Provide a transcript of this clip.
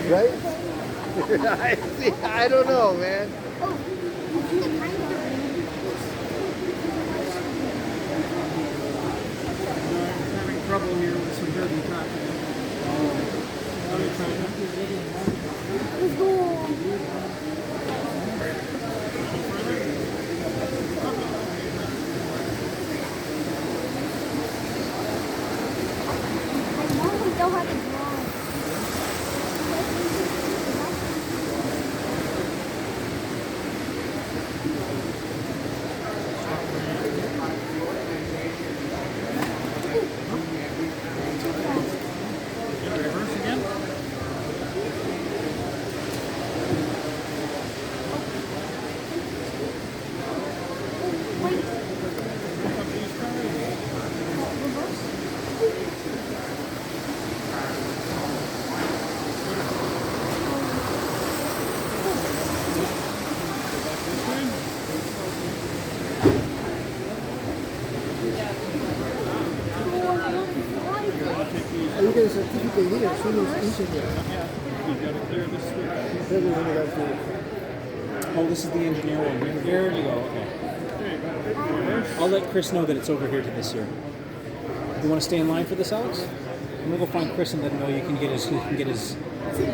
Right? I don't know, man. I'm having trouble here with some dirty copy. Let's go. I don't have to draw. Reverse again. Wait. Pick up these cards. Reverse? This way. You get a certificate here as soon as instant here. Yeah. You gotta clear this switch. Then we're gonna go to Oh, this is the engineer one. There you go. Okay. There you go. Reverse. I'll let Chris know that it's over here to this year. You want to stay in line for this, Alex? I'm gonna go find Chris and let him know you can get his